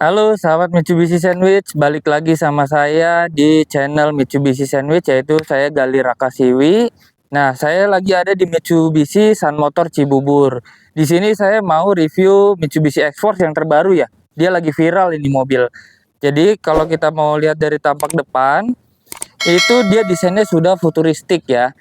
Halo, sahabat Mitsubishi Sandwich, balik lagi sama saya di channel Mitsubishi Sandwich, yaitu saya Gali Rakasiwi. Nah, saya lagi ada di Mitsubishi Sun Motor Cibubur. Di sini saya mau review Mitsubishi X-Force yang terbaru ya. Dia lagi viral ini mobil. Jadi kalau kita mau lihat dari tampak depan, itu dia desainnya sudah futuristik ya.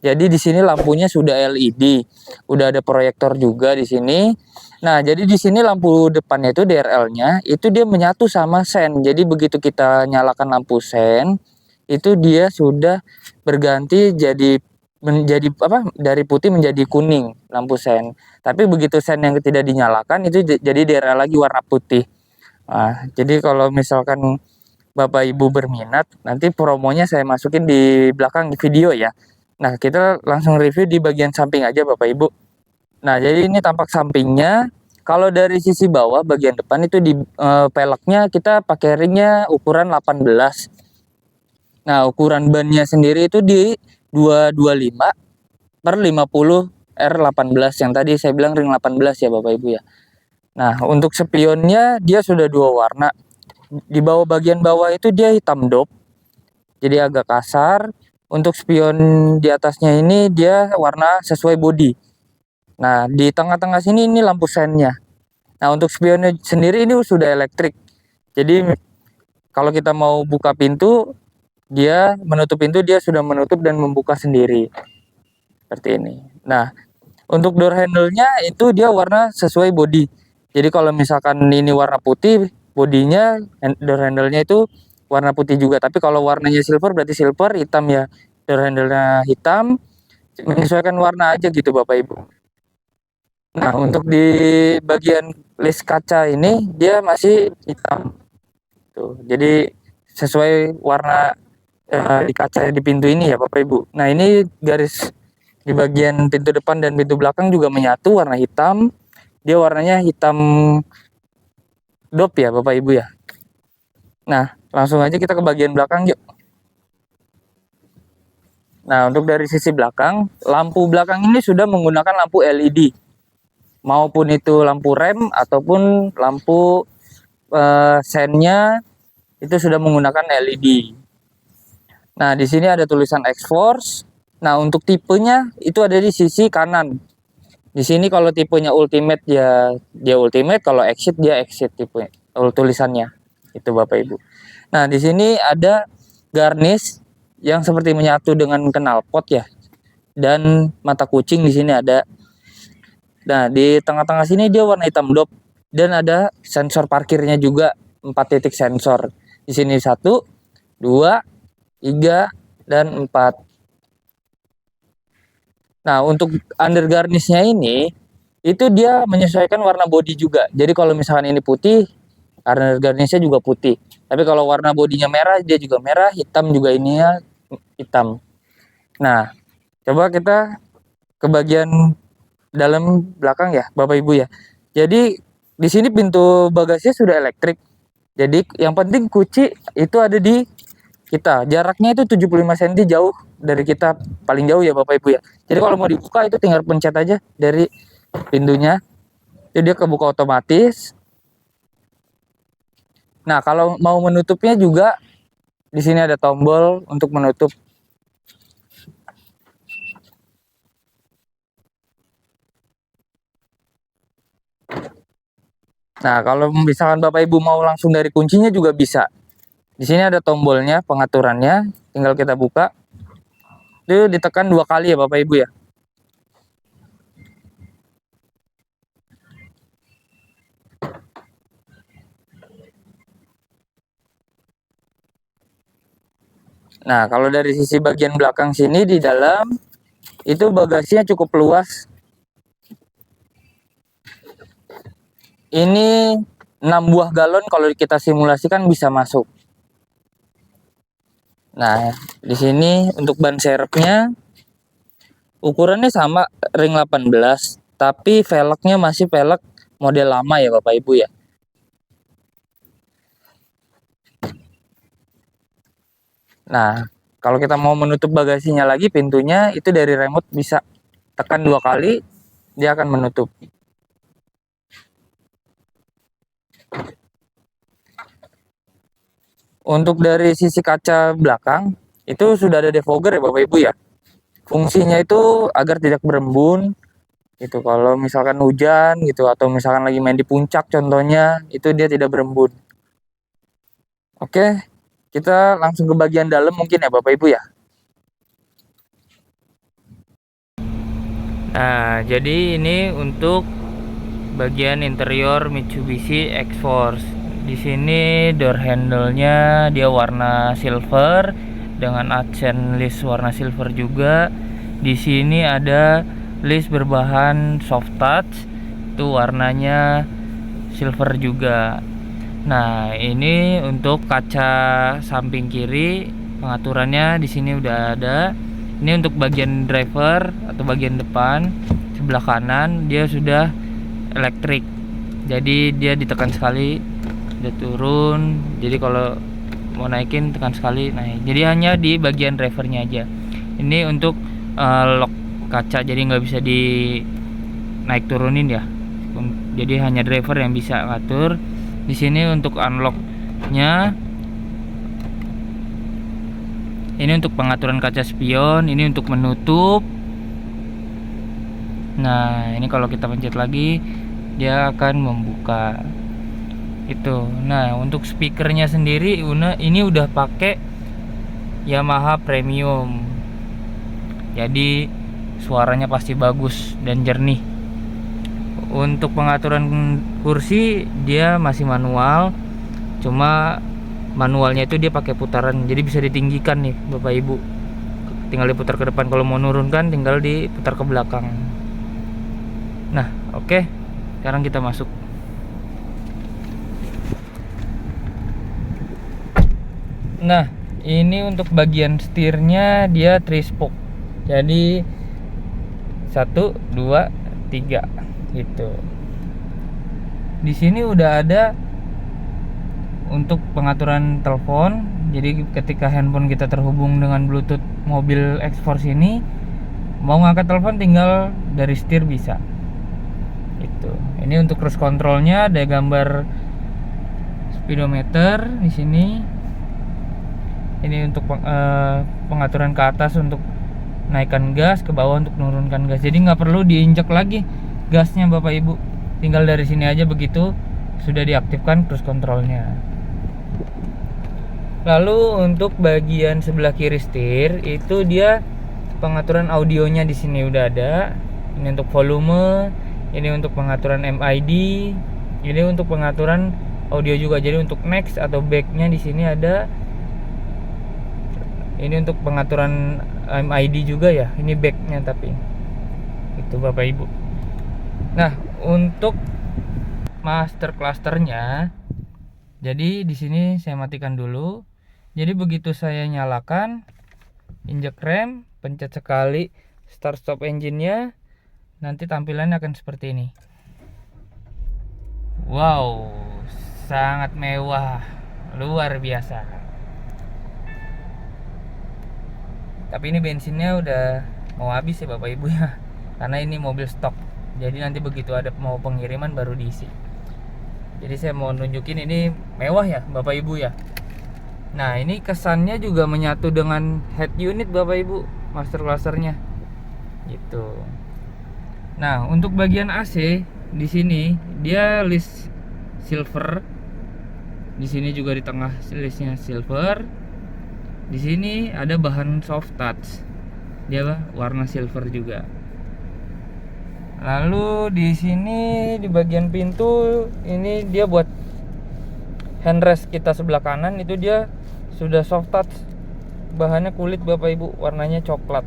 Jadi di sini lampunya sudah LED, udah ada proyektor juga di sini. Nah, jadi di sini lampu depannya itu DRL-nya itu dia menyatu sama sen. Jadi begitu kita nyalakan lampu sen, itu dia sudah berganti jadi menjadi apa? Dari putih menjadi kuning lampu sen. Tapi begitu sen yang tidak dinyalakan itu jadi DRL lagi warna putih. Nah, jadi kalau misalkan Bapak Ibu berminat, nanti promonya saya masukin di belakang video ya. Nah, kita langsung review di bagian samping aja Bapak Ibu. Nah, jadi ini tampak sampingnya. Kalau dari sisi bawah bagian depan itu di peleknya kita pakai ringnya ukuran 18. Nah, ukuran bannya sendiri itu di 225 per 50 R18 yang tadi saya bilang ring 18 ya Bapak Ibu ya. Nah, untuk spionnya dia sudah dua warna. Di bawah bagian bawah itu dia hitam dop, jadi agak kasar. Untuk spion di atasnya ini dia warna sesuai body. Nah, di tengah-tengah sini ini lampu sennya. Nah, untuk spionnya sendiri ini sudah elektrik. Jadi kalau kita mau buka pintu, dia menutup pintu dia sudah menutup dan membuka sendiri. Seperti ini. Nah, untuk door handle-nya itu dia warna sesuai body. Jadi kalau misalkan ini warna putih, bodinya door handle-nya itu warna putih juga. Tapi kalau warnanya silver berarti silver, hitam ya door handle-nya hitam. Menyesuaikan warna aja gitu Bapak Ibu. Nah, untuk di bagian list kaca ini dia masih hitam. Tuh. Jadi sesuai warna di kaca di pintu ini ya Bapak Ibu. Nah, ini garis di bagian pintu depan dan pintu belakang juga menyatu warna hitam. Dia warnanya hitam dop ya Bapak Ibu ya. Nah, langsung aja kita ke bagian belakang yuk. Nah, untuk dari sisi belakang, lampu belakang ini sudah menggunakan lampu LED. Maupun itu lampu rem ataupun lampu sennya itu sudah menggunakan LED. Nah, di sini ada tulisan X-Force. Nah, untuk tipenya itu ada di sisi kanan. Di sini kalau tipenya Ultimate dia Ultimate, kalau Exit dia Exit tipe tulisannya. Itu Bapak Ibu. Nah, di sini ada garnish yang seperti menyatu dengan knalpot ya. Dan mata kucing di sini ada. Nah, di tengah-tengah sini dia warna hitam dop dan ada sensor parkirnya juga 4 titik sensor. Di sini 1, 2, 3 dan 4. Nah, untuk under garnishnya ini itu dia menyesuaikan warna body juga. Jadi kalau misalkan ini putih, under garnishnya juga putih. Tapi kalau warna bodinya merah, dia juga merah, hitam juga ininya hitam. Nah, coba kita ke bagian dalam belakang ya, Bapak Ibu ya. Jadi di sini pintu bagasinya sudah elektrik. Jadi yang penting kunci itu ada di kita. Jaraknya itu 75 cm jauh dari kita, paling jauh ya Bapak Ibu ya. Jadi kalau mau dibuka itu tinggal pencet aja dari pintunya. Jadi dia kebuka otomatis. Nah, kalau mau menutupnya juga di sini ada tombol untuk menutup. Nah, kalau misalkan Bapak Ibu mau langsung dari kuncinya juga bisa. Di sini ada tombolnya, pengaturannya, tinggal kita buka. Itu ditekan 2 kali ya Bapak Ibu ya. Nah, kalau dari sisi bagian belakang sini di dalam itu bagasinya cukup luas. Ini 6 buah galon kalau kita simulasikan bisa masuk. Nah, di sini untuk ban serepnya ukurannya sama ring 18, tapi velgnya masih velg model lama ya Bapak Ibu ya. Nah, kalau kita mau menutup bagasinya lagi pintunya itu dari remote bisa tekan 2 kali dia akan menutup. Untuk dari sisi kaca belakang itu sudah ada defogger ya Bapak Ibu ya. Fungsinya itu agar tidak berembun gitu. Kalau misalkan hujan gitu atau misalkan lagi main di puncak contohnya, itu dia tidak berembun. Oke, kita langsung ke bagian dalam mungkin ya Bapak Ibu ya. Nah, jadi ini untuk bagian interior Mitsubishi X-Force. Di sini door handle-nya dia warna silver dengan accent list warna silver juga. Di sini ada list berbahan soft touch, itu warnanya silver juga. Nah, ini untuk kaca samping kiri pengaturannya di sini udah ada. Ini untuk bagian driver atau bagian depan sebelah kanan dia sudah elektrik. Jadi dia ditekan sekali udah turun. Jadi kalau mau naikin tekan sekali naik. Jadi hanya di bagian drivernya aja. Ini untuk lock kaca jadi nggak bisa di naik turunin ya. Jadi hanya driver yang bisa ngatur. Di sini untuk unlocknya, ini untuk pengaturan kaca spion, ini untuk menutup. Nah, ini kalau kita pencet lagi dia akan membuka itu. Nah, untuk speakernya sendiri ini udah pakai Yamaha Premium, jadi suaranya pasti bagus dan jernih. Untuk pengaturan kursi dia masih manual, cuma manualnya itu dia pakai putaran, jadi bisa ditinggikan nih Bapak Ibu, tinggal diputar ke depan. Kalau mau nurunkan tinggal diputar ke belakang. Nah, oke, sekarang kita masuk. Nah, ini untuk bagian setirnya dia 3 spoke, jadi 1, 2, 3 gitu. Di sini udah ada untuk pengaturan telepon. Jadi ketika handphone kita terhubung dengan Bluetooth mobil X-Force ini, mau ngangkat telepon tinggal dari setir bisa. Itu. Ini untuk cruise controlnya ada gambar speedometer di sini. Ini untuk pengaturan ke atas untuk naikkan gas, ke bawah untuk menurunkan gas. Jadi nggak perlu diinjak lagi gasnya Bapak Ibu, tinggal dari sini aja begitu sudah diaktifkan cruise controlnya. Lalu untuk bagian sebelah kiri setir itu dia pengaturan audionya di sini udah ada. Ini untuk volume, ini untuk pengaturan MID, ini untuk pengaturan audio juga. Jadi untuk next atau backnya di sini ada. Ini untuk pengaturan MID juga ya. Ini backnya tapi itu Bapak Ibu. Nah, untuk master clusternya, jadi di sini saya matikan dulu. Jadi begitu saya nyalakan, injek rem, pencet sekali start stop engine-nya, nanti tampilannya akan seperti ini. Wow, sangat mewah, luar biasa. Tapi ini bensinnya udah mau habis ya Bapak Ibu ya, karena ini mobil stok. Jadi nanti begitu ada mau pengiriman baru diisi. Jadi saya mau nunjukin ini mewah ya Bapak Ibu ya. Nah, ini kesannya juga menyatu dengan head unit Bapak Ibu, master clusternya gitu. Nah, untuk bagian AC di sini dia list silver. Di sini juga di tengah listnya silver. Di sini ada bahan soft touch, dia warna silver juga. Lalu di sini di bagian pintu ini dia buat handrest kita sebelah kanan itu dia sudah soft touch, bahannya kulit Bapak Ibu, warnanya coklat.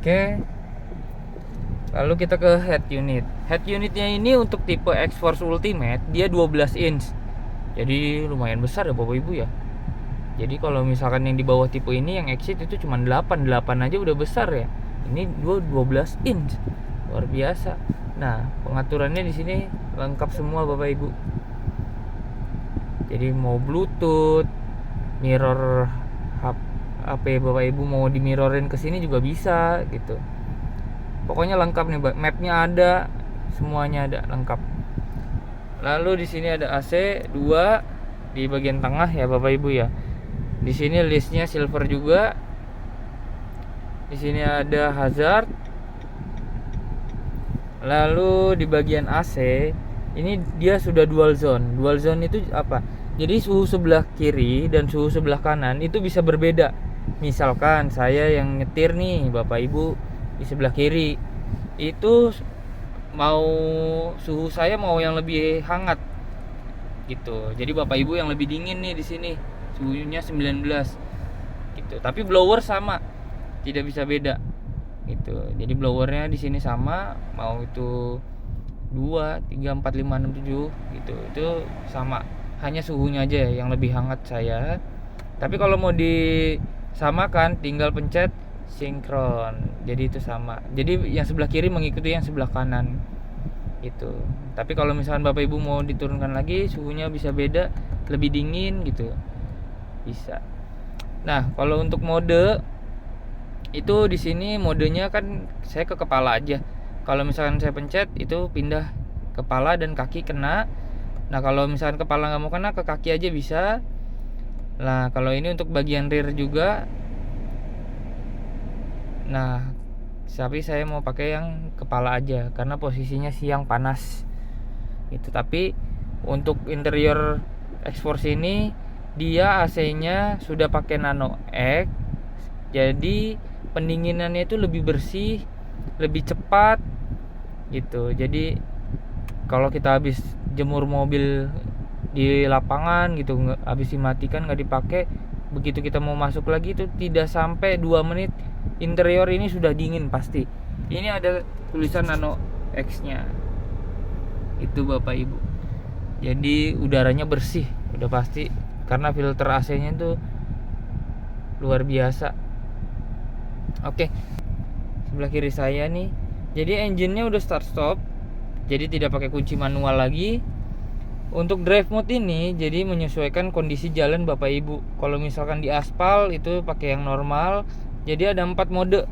Oke. Lalu kita ke head unit. Head unitnya ini untuk tipe X-Force Ultimate dia 12 inch. Jadi lumayan besar ya Bapak Ibu ya. Jadi kalau misalkan yang di bawah tipe ini yang Exit itu cuma 8 aja udah besar ya. Ini 12 inch. Luar biasa. Nah, pengaturannya di sini lengkap semua Bapak Ibu. Jadi mau Bluetooth, mirror HP Bapak Ibu mau dimirorin ke sini juga bisa gitu. Pokoknya lengkap nih, mapnya ada, semuanya ada lengkap. Lalu di sini ada AC 2, di bagian tengah ya Bapak Ibu ya. Di sini listnya silver juga. Di sini ada hazard. Lalu di bagian AC ini dia sudah dual zone. Dual zone itu apa? Jadi suhu sebelah kiri dan suhu sebelah kanan itu bisa berbeda. Misalkan saya yang nyetir nih, Bapak Ibu di sebelah kiri, itu mau suhu saya mau yang lebih hangat gitu. Jadi Bapak Ibu yang lebih dingin nih di sini. Suhunya 19 gitu. Tapi blower sama. Tidak bisa beda gitu. Jadi blowernya di sini sama, mau itu 2, 3, 4, 5, 6, 7 gitu. Itu sama. Hanya suhunya aja yang lebih hangat saya. Tapi kalau mau disamakan tinggal pencet sinkron. Jadi itu sama. Jadi yang sebelah kiri mengikuti yang sebelah kanan gitu. Tapi kalau misalkan Bapak Ibu mau diturunkan lagi, suhunya bisa beda, lebih dingin gitu. Bisa. Nah, kalau untuk mode itu di sini modenya kan saya ke kepala aja. Kalau misalkan saya pencet itu pindah kepala dan kaki kena. Nah, kalau misalkan kepala nggak mau kena, ke kaki aja bisa. Nah, kalau ini untuk bagian rear juga. Nah, tapi saya mau pakai yang kepala aja karena posisinya siang panas gitu. Tapi untuk interior X-Force ini dia AC-nya sudah pakai Nano X, jadi pendinginannya itu lebih bersih, lebih cepat gitu. Jadi kalau kita habis jemur mobil di lapangan gitu, habis dimatikan nggak dipakai, begitu kita mau masuk lagi itu tidak sampai 2 menit interior ini sudah dingin pasti. Ini ada tulisan Nano X-nya itu Bapak Ibu. Jadi udaranya bersih udah pasti karena filter AC-nya tuh luar biasa. Oke, sebelah kiri saya nih. Jadi engine-nya udah start stop. Jadi tidak pakai kunci manual lagi. Untuk drive mode ini jadi menyesuaikan kondisi jalan Bapak Ibu. Kalau misalkan di aspal itu pakai yang normal. Jadi ada 4 mode.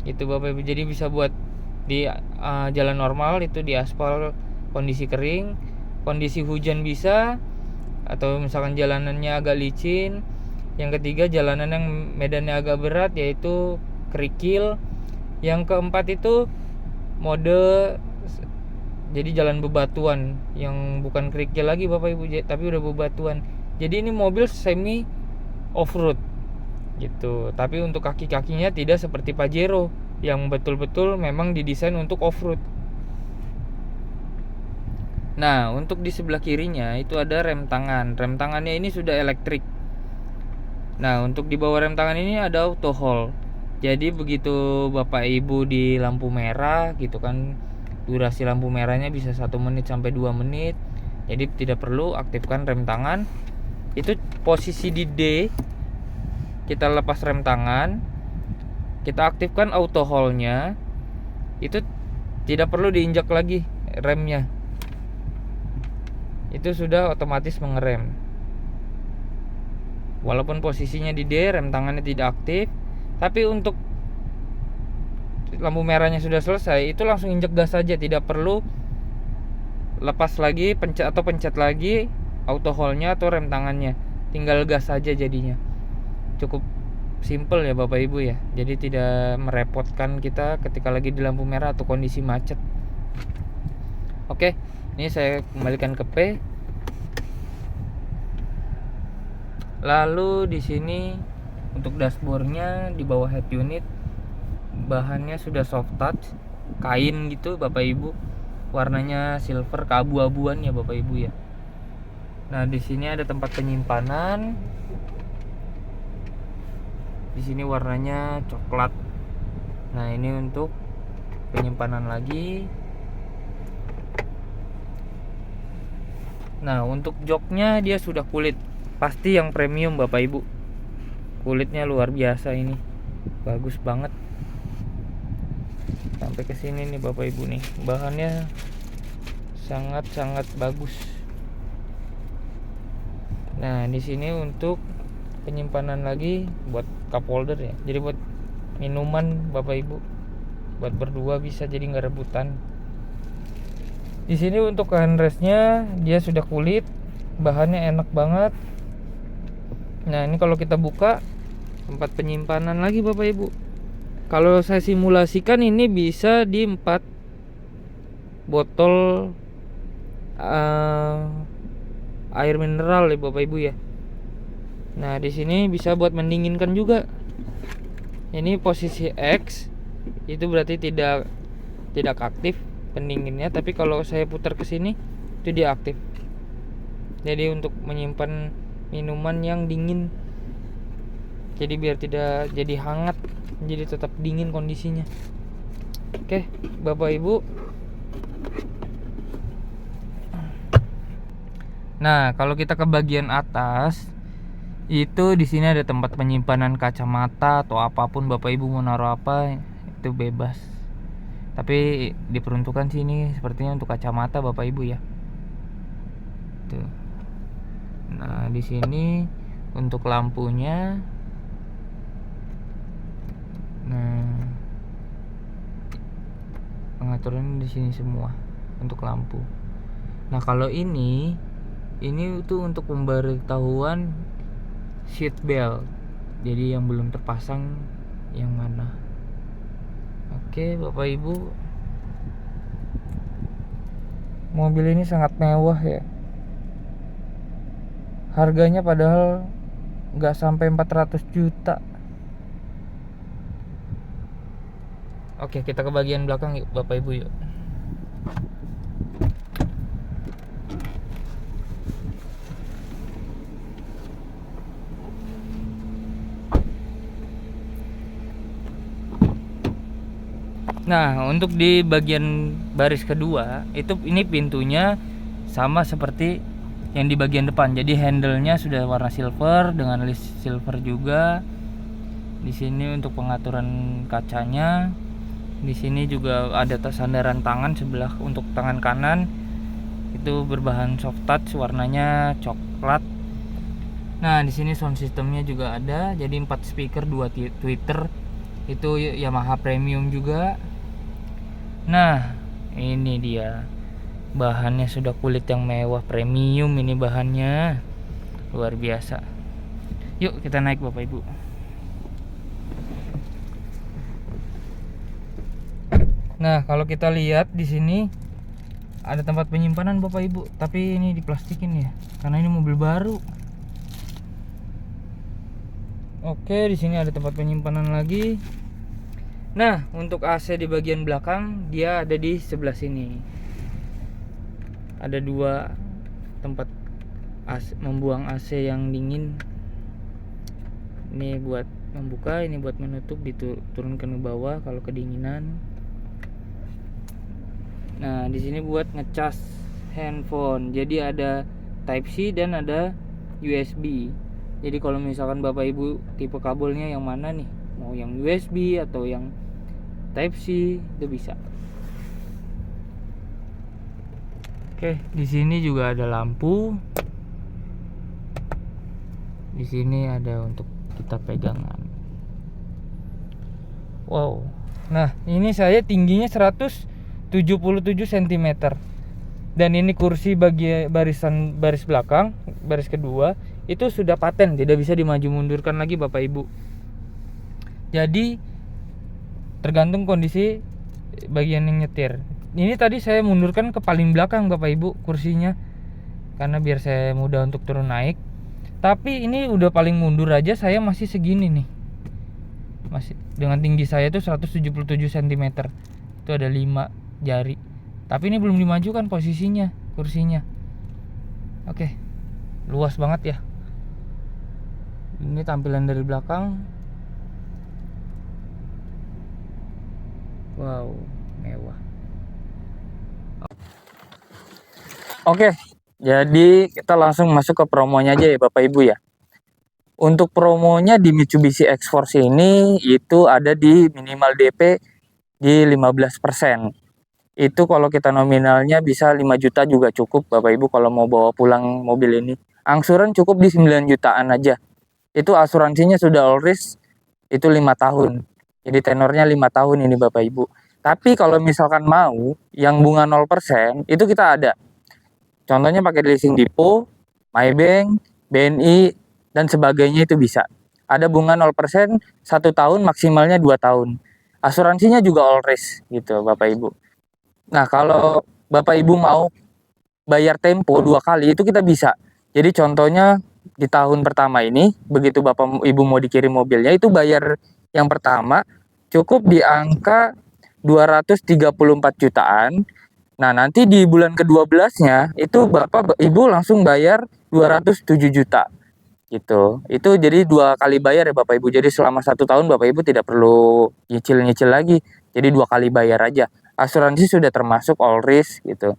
Itu Bapak Ibu. Jadi bisa buat di jalan normal, itu di aspal kondisi kering, kondisi hujan bisa, atau misalkan jalanannya agak licin. Yang ketiga jalanan yang medannya agak berat yaitu kerikil. Yang keempat itu mode jadi jalan bebatuan yang bukan kerikil lagi Bapak Ibu, tapi udah bebatuan. Jadi ini mobil semi off-road gitu. Tapi untuk kaki-kakinya tidak seperti Pajero yang betul-betul memang didesain untuk off-road. Nah, untuk di sebelah kirinya itu ada rem tangan. Rem tangannya ini sudah elektrik. Nah, untuk di bawah rem tangan ini ada auto hold. Jadi begitu Bapak Ibu di lampu merah gitu kan, durasi lampu merahnya bisa 1 menit sampai 2 menit. Jadi tidak perlu aktifkan rem tangan. Itu posisi di D. Kita lepas rem tangan, kita aktifkan auto hold-nya. Itu tidak perlu diinjak lagi remnya. Itu sudah otomatis mengerem. Walaupun posisinya di D, rem tangannya tidak aktif, tapi untuk lampu merahnya sudah selesai, itu langsung injek gas saja, tidak perlu lepas lagi, pencet lagi auto hold-nya atau rem tangannya. Tinggal gas saja jadinya. Cukup simple ya Bapak Ibu ya. Jadi tidak merepotkan kita ketika lagi di lampu merah atau kondisi macet. Oke, ini saya kembalikan ke P. Lalu di sini untuk dashboardnya di bawah head unit bahannya sudah soft touch, kain gitu Bapak Ibu. Warnanya silver keabu-abuan ya Bapak Ibu ya. Nah, di sini ada tempat penyimpanan. Di sini warnanya coklat. Nah, ini untuk penyimpanan lagi. Nah, untuk joknya dia sudah kulit. Pasti yang premium Bapak Ibu. Kulitnya luar biasa ini. Bagus banget. Sampai ke sini nih Bapak Ibu nih. Bahannya sangat-sangat bagus. Nah, di sini untuk penyimpanan lagi buat cup holder ya. Jadi buat minuman Bapak Ibu. Buat berdua bisa jadi nggak rebutan. Di sini untuk handrestnya dia sudah kulit. bahannya enak banget. Nah ini kalau kita buka tempat penyimpanan lagi Bapak Ibu. Kalau saya simulasikan ini bisa di 4 botol air mineral ya Bapak Ibu ya. Nah di sini bisa buat mendinginkan juga. Ini posisi X, itu berarti tidak aktif pendinginnya, tapi kalau saya putar ke sini itu dia aktif. Jadi untuk menyimpan minuman yang dingin, jadi biar tidak jadi hangat, jadi tetap dingin kondisinya. Oke Bapak Ibu. Nah kalau kita ke bagian atas, itu di sini ada tempat penyimpanan kacamata atau apapun Bapak Ibu mau naruh apa itu bebas. Tapi diperuntukkan sini sepertinya untuk kacamata Bapak Ibu ya. Tuh. Nah, di sini untuk lampunya. Nah, pengaturan di sini semua untuk lampu. Nah, kalau ini tuh untuk pemberitahuan seat belt. Jadi yang belum terpasang yang mana. Oke Bapak Ibu, mobil ini sangat mewah ya. Harganya padahal nggak sampai 400 juta. Oke kita ke bagian belakang yuk Bapak Ibu yuk. Nah, untuk di bagian baris kedua ini pintunya sama seperti yang di bagian depan. Jadi handle-nya sudah warna silver dengan list silver juga. Di sini untuk pengaturan kacanya. Di sini juga ada sandaran tangan sebelah untuk tangan kanan. Itu berbahan soft touch, warnanya coklat. Nah, di sini sound systemnya juga ada. Jadi 4 speaker, 2 tweeter. Itu Yamaha premium juga. Nah ini dia, bahannya sudah kulit yang mewah premium, ini bahannya luar biasa. Yuk kita naik Bapak Ibu. Nah kalau kita lihat di sini ada tempat penyimpanan Bapak Ibu, tapi ini diplastikin ya karena ini mobil baru. Oke di sini ada tempat penyimpanan lagi. Nah, untuk AC di bagian belakang dia ada di sebelah sini. Ada 2 tempat membuang AC yang dingin. Ini buat membuka, ini buat menutup, diturunkan ke bawah kalau kedinginan. Nah, di sini buat ngecas handphone. Jadi ada Type C dan ada USB. Jadi kalau misalkan Bapak Ibu tipe kabelnya yang mana nih? Mau yang USB atau yang Type C itu bisa. Oke, di sini juga ada lampu. Di sini ada untuk kita pegangan. Wow. Nah, ini saya tingginya 177 cm. Dan ini kursi baris belakang, baris kedua itu sudah paten, tidak bisa dimaju mundurkan lagi Bapak Ibu. Jadi tergantung kondisi bagian yang nyetir. Ini tadi saya mundurkan ke paling belakang Bapak Ibu kursinya, karena biar saya mudah untuk turun naik. Tapi ini udah paling mundur aja saya masih segini nih. Masih dengan tinggi saya itu 177 cm. Itu ada 5 jari. Tapi ini belum dimajukan posisinya kursinya. Oke. Luas banget ya. Ini tampilan dari belakang. Wow, mewah. Oke, jadi kita langsung masuk ke promonya aja ya Bapak Ibu ya. Untuk promonya di Mitsubishi X-Force ini itu ada di minimal DP di 15%. Itu kalau kita nominalnya bisa 5 juta juga cukup Bapak Ibu kalau mau bawa pulang mobil ini. Angsuran cukup di 9 jutaan aja. Itu asuransinya sudah all risk itu 5 tahun. Jadi tenornya 5 tahun ini Bapak Ibu. Tapi kalau misalkan mau yang bunga 0% itu kita ada. Contohnya pakai leasing depo MyBank, BNI, dan sebagainya itu bisa. Ada bunga 0%, 1 tahun, maksimalnya 2 tahun. Asuransinya juga all risk gitu Bapak Ibu. Nah, kalau Bapak Ibu mau bayar tempo 2 kali itu kita bisa. Jadi contohnya di tahun pertama ini, begitu Bapak Ibu mau dikirim mobilnya, itu bayar yang pertama cukup di angka 234 jutaan. Nah, nanti di bulan ke-12-nya itu Bapak Ibu langsung bayar 207 juta gitu. Itu jadi 2 kali bayar ya Bapak Ibu. Jadi selama 1 tahun Bapak Ibu tidak perlu nyicil-nyicil lagi. Jadi 2 kali bayar aja. Asuransi sudah termasuk all risk gitu.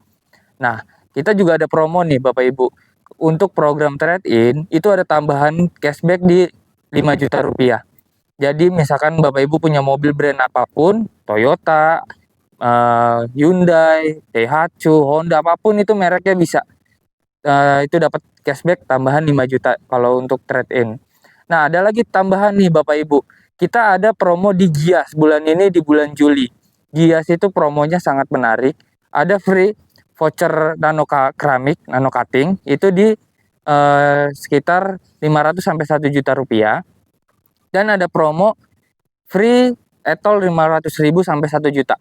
Nah, kita juga ada promo nih Bapak Ibu. Untuk program trade-in itu ada tambahan cashback di 5 juta rupiah. Jadi misalkan Bapak Ibu punya mobil brand apapun, Toyota, Hyundai, Daihatsu, Honda, apapun itu mereknya bisa. Itu dapat cashback tambahan 5 juta kalau untuk trade-in. Nah, ada lagi tambahan nih Bapak Ibu. Kita ada promo di Gias bulan ini di bulan Juli. Gias itu promonya sangat menarik. Ada free voucher keramik, nano cutting itu di sekitar 500 sampai 1 juta rupiah. Dan ada promo free etol 500.000 sampai 1 juta.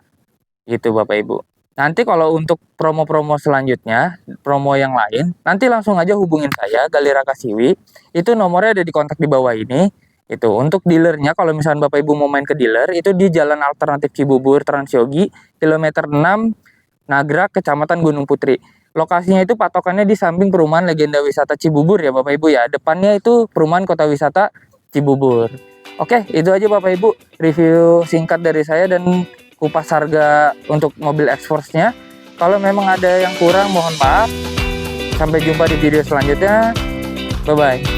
Gitu Bapak Ibu. Nanti kalau untuk promo-promo selanjutnya, promo yang lain, nanti langsung aja hubungin saya, Gali Rakasiwi. Itu nomornya ada di kontak di bawah ini. Itu untuk dealernya, kalau misalnya Bapak Ibu mau main ke dealer, itu di Jalan Alternatif Cibubur, Transyogi, kilometer 6, Nagrak, Kecamatan Gunung Putri. Lokasinya itu patokannya di samping perumahan Legenda Wisata Cibubur ya Bapak Ibu ya. Depannya itu perumahan Kota Wisata Cibubur. Oke, itu aja Bapak Ibu review singkat dari saya dan kupas harga untuk mobil X-Force-nya. Kalau memang ada yang kurang mohon maaf. Sampai jumpa di video selanjutnya. Bye bye.